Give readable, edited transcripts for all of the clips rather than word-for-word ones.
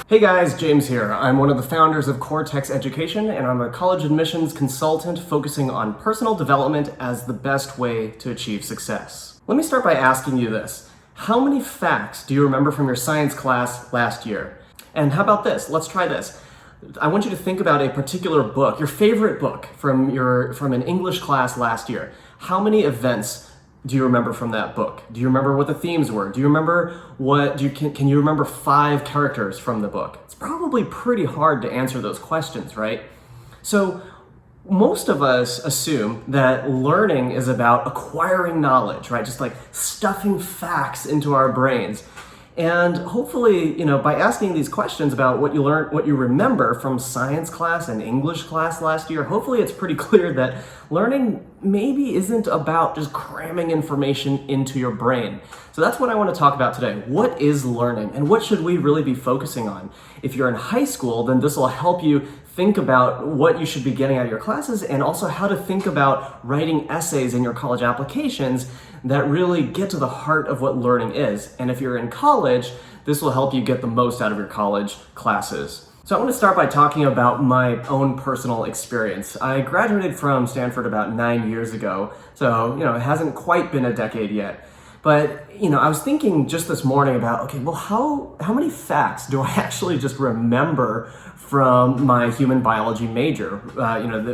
Hey guys, James here. I'm one of the founders of Cortex Education, and I'm a college admissions consultant focusing on personal development as the best way to achieve success. Let me start by asking you this. How many facts do you remember from your science class last year? And how about this? Let's try this. I want you to think about a particular book, your favorite book from an English class last year. How many events do you remember from that book? Do you remember what the themes were? Do you remember can you remember 5 characters from the book? It's probably pretty hard to answer those questions, right? So most of us assume that learning is about acquiring knowledge, right? Just like stuffing facts into our brains. And hopefully, by asking these questions about what you learned, what you remember from science class and English class last year, hopefully it's pretty clear that learning maybe isn't about just cramming information into your brain. So that's what I want to talk about today. What is learning and what should we really be focusing on? If you're in high school, then this will help you think about what you should be getting out of your classes and also how to think about writing essays in your college applications that really get to the heart of what learning is. And if you're in college, this will help you get the most out of your college classes. So I want to start by talking about my own personal experience. I graduated from Stanford about 9 years ago, so it hasn't quite been a decade yet. But I was thinking just this morning about, okay, well, how many facts do I actually just remember from my human biology major,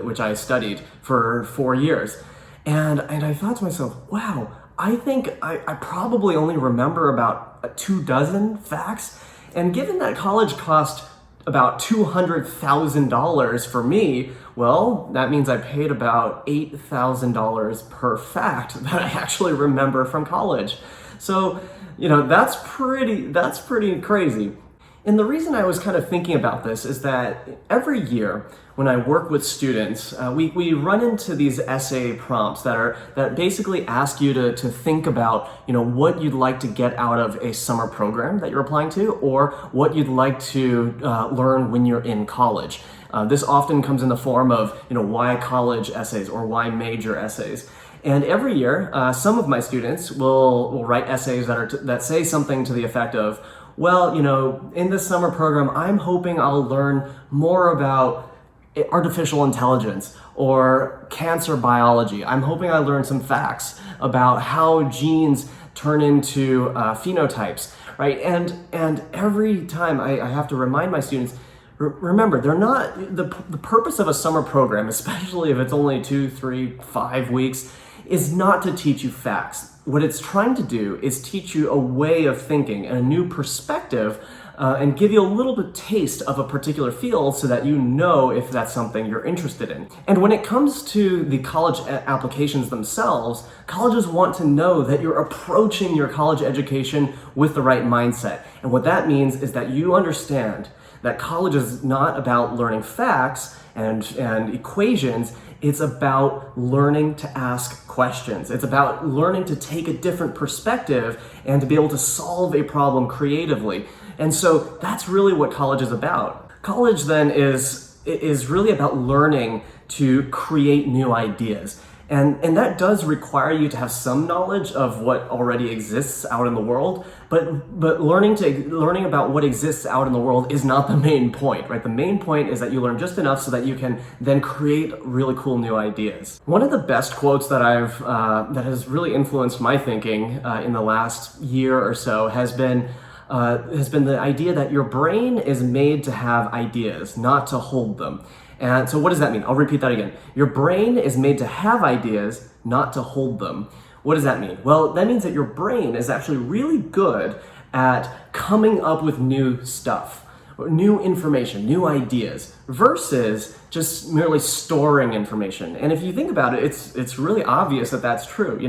which I studied for 4 years. And I thought to myself, wow, I think I probably only remember about 24 facts. And given that college cost about $200,000 for me, well, that means I paid about $8,000 per fact that I actually remember from college. So, that's pretty crazy. And the reason I was kind of thinking about this is that every year when I work with students, we run into these essay prompts that basically ask you to think about what you'd like to get out of a summer program that you're applying to, or what you'd like to learn when you're in college. This often comes in the form of why college essays or why major essays. And every year, some of my students will write essays that say something to the effect of, well, in this summer program, I'm hoping I'll learn more about artificial intelligence or cancer biology. I'm hoping I learn some facts about how genes turn into phenotypes, right? And every time I have to remind my students, remember, they're not the purpose of a summer program, especially if it's only 2, 3, 5 weeks, is not to teach you facts. What it's trying to do is teach you a way of thinking and a new perspective, and give you a little bit taste of a particular field so that you know if that's something you're interested in. And when it comes to the college applications themselves, colleges want to know that you're approaching your college education with the right mindset. And what that means is that you understand that college is not about learning facts and equations. It's about learning to ask questions. It's about learning to take a different perspective and to be able to solve a problem creatively. And so that's really what college is about. College then is really about learning to create new ideas. And that does require you to have some knowledge of what already exists out in the world, but learning about what exists out in the world is not the main point, right? The main point is that you learn just enough so that you can then create really cool new ideas. One of the best quotes that that has really influenced my thinking in the last year or so has been the idea that your brain is made to have ideas, not to hold them. And so what does that mean? I'll repeat that again. Your brain is made to have ideas, not to hold them. What does that mean? Well, that means that your brain is actually really good at coming up with new stuff, new information, new ideas, versus just merely storing information. And if you think about it, it's really obvious that that's true.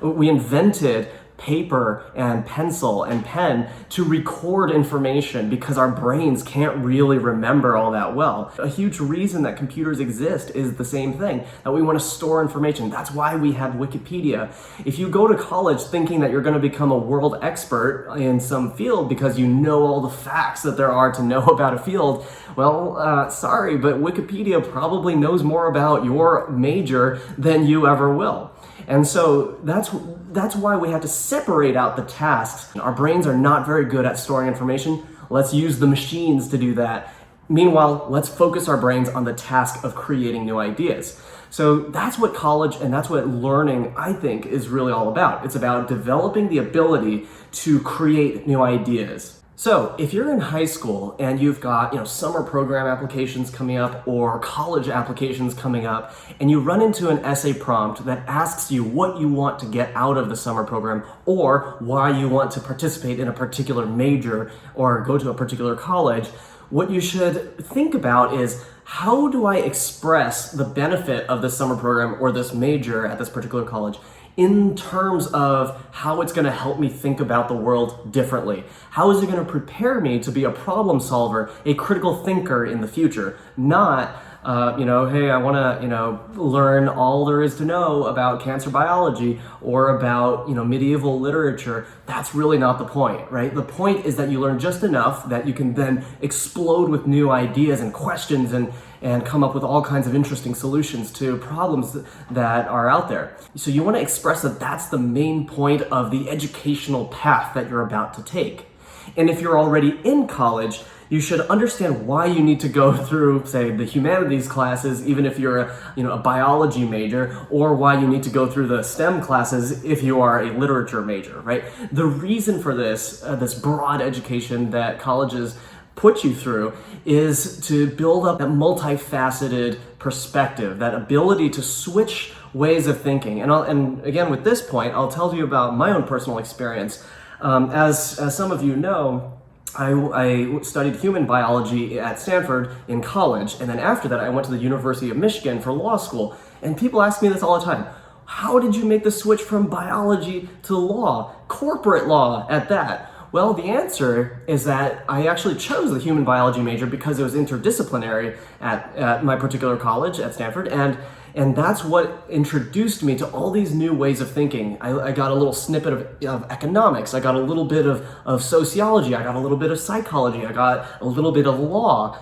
We invented paper and pencil and pen to record information because our brains can't really remember all that well. A huge reason that computers exist is the same thing, that we want to store information. That's why we have Wikipedia. If you go to college thinking that you're going to become a world expert in some field because you know all the facts that there are to know about a field, well, sorry, but Wikipedia probably knows more about your major than you ever will. And so that's why we have to separate out the tasks. Our brains are not very good at storing information Let's use the machines to do that. Meanwhile, let's focus our brains on the task of creating new ideas. So that's what college and that's what learning, I think, is really all about. It's about developing the ability to create new ideas. So if you're in high school and you've got, summer program applications coming up or college applications coming up, and you run into an essay prompt that asks you what you want to get out of the summer program or why you want to participate in a particular major or go to a particular college, what you should think about is, how do I express the benefit of this summer program or this major at this particular college in terms of how it's going to help me think about the world differently? How is it going to prepare me to be a problem solver, a critical thinker in the future? Not, hey, I want to, learn all there is to know about cancer biology or about, medieval literature. That's really not the point, right? The point is that you learn just enough that you can then explode with new ideas and questions and come up with all kinds of interesting solutions to problems that are out there. So you want to express that that's the main point of the educational path that you're about to take. And if you're already in college, you should understand why you need to go through, say, the humanities classes, even if you're a biology major, or why you need to go through the STEM classes if you are a literature major, right? The reason for this broad education that colleges put you through is to build up that multifaceted perspective, that ability to switch ways of thinking. And again, with this point, I'll tell you about my own personal experience. As some of you know, I studied human biology at Stanford in college, and then after that I went to the University of Michigan for law school. And people ask me this all the time: how did you make the switch from biology to law, corporate law at that? Well, the answer is that I actually chose the human biology major because it was interdisciplinary at my particular college at Stanford, and that's what introduced me to all these new ways of thinking. I got a little snippet of economics, I got a little bit of sociology, I got a little bit of psychology, I got a little bit of law.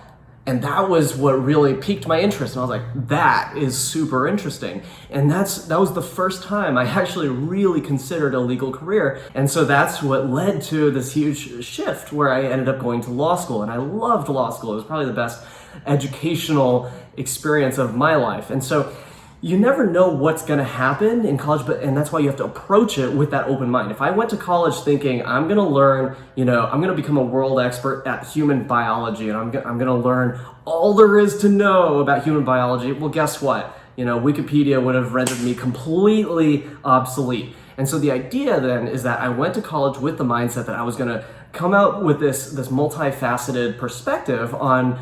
And that was what really piqued my interest. And I was like, that is super interesting. And that was the first time I actually really considered a legal career. And so that's what led to this huge shift where I ended up going to law school. And I loved law school. It was probably the best educational experience of my life. And so you never know what's going to happen in college, and that's why you have to approach it with that open mind. If I went to college thinking I'm going to learn, I'm going to become a world expert at human biology, and I'm going to learn all there is to know about human biology, well, guess what? Wikipedia would have rendered me completely obsolete. And so the idea then is that I went to college with the mindset that I was going to come out with this multifaceted perspective on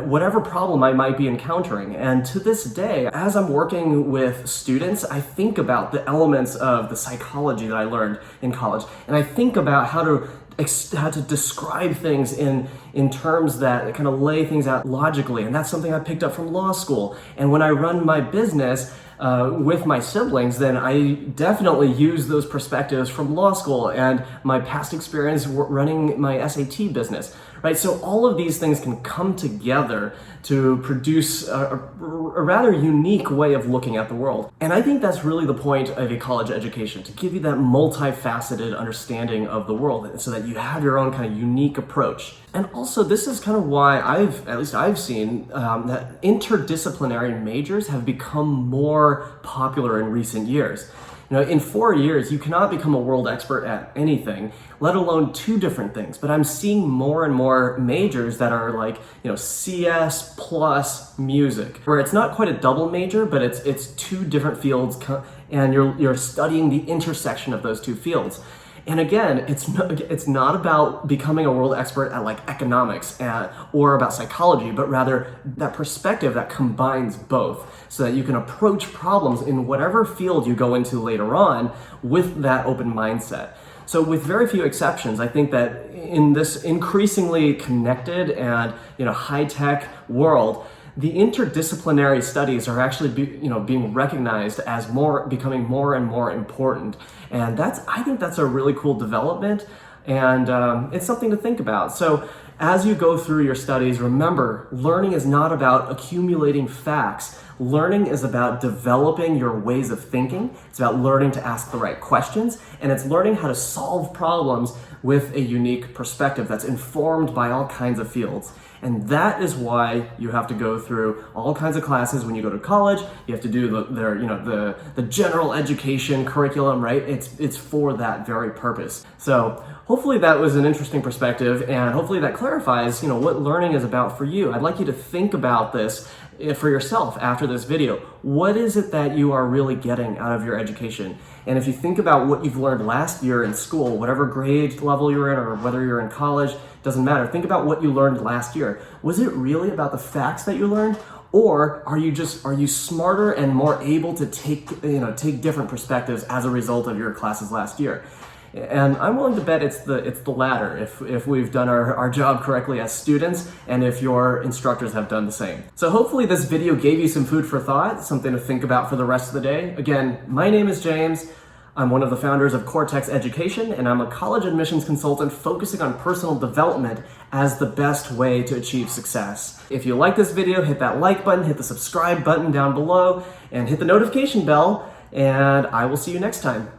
whatever problem I might be encountering. And to this day, as I'm working with students, I think about the elements of the psychology that I learned in college, and I think about how to describe things in terms that kind of lay things out logically, and that's something I picked up from law school. And when I run my business with my siblings, then I definitely use those perspectives from law school and my past experience running my SAT business, right? So all of these things can come together to produce a rather unique way of looking at the world. And I think that's really the point of a college education, to give you that multifaceted understanding of the world so that you have your own kind of unique approach. And also, this is kind of why I've seen that interdisciplinary majors have become more popular in recent years. In 4 years, you cannot become a world expert at anything, let alone two different things. But I'm seeing more and more majors that are like, CS plus music, where it's not quite a double major, but it's two different fields, and you're studying the intersection of those two fields. And again, it's not about becoming a world expert at like economics or about psychology, but rather that perspective that combines both so that you can approach problems in whatever field you go into later on with that open mindset. So with very few exceptions, I think that in this increasingly connected and high-tech world, the interdisciplinary studies are actually being recognized as becoming more and more important. And I think that's a really cool development, and it's something to think about. So as you go through your studies, remember, learning is not about accumulating facts. Learning is about developing your ways of thinking. It's about learning to ask the right questions, and it's learning how to solve problems with a unique perspective that's informed by all kinds of fields. And that is why you have to go through all kinds of classes when you go to college. You have to do the general education curriculum, right? It's for that very purpose. So hopefully that was an interesting perspective, and hopefully that clarifies, what learning is about for you. I'd like you to think about this for yourself after this video. What is it that you are really getting out of your education? And if you think about what you've learned last year in school, whatever grade level you're in or whether you're in college, doesn't matter. Think about what you learned last year. Was it really about the facts that you learned? Or are you smarter and more able to take different perspectives as a result of your classes last year? And I'm willing to bet it's the latter if we've done our job correctly as students and if your instructors have done the same. So hopefully this video gave you some food for thought, something to think about for the rest of the day. Again, my name is James. I'm one of the founders of Cortex Education, and I'm a college admissions consultant focusing on personal development as the best way to achieve success. If you like this video, hit that like button, hit the subscribe button down below, and hit the notification bell, and I will see you next time.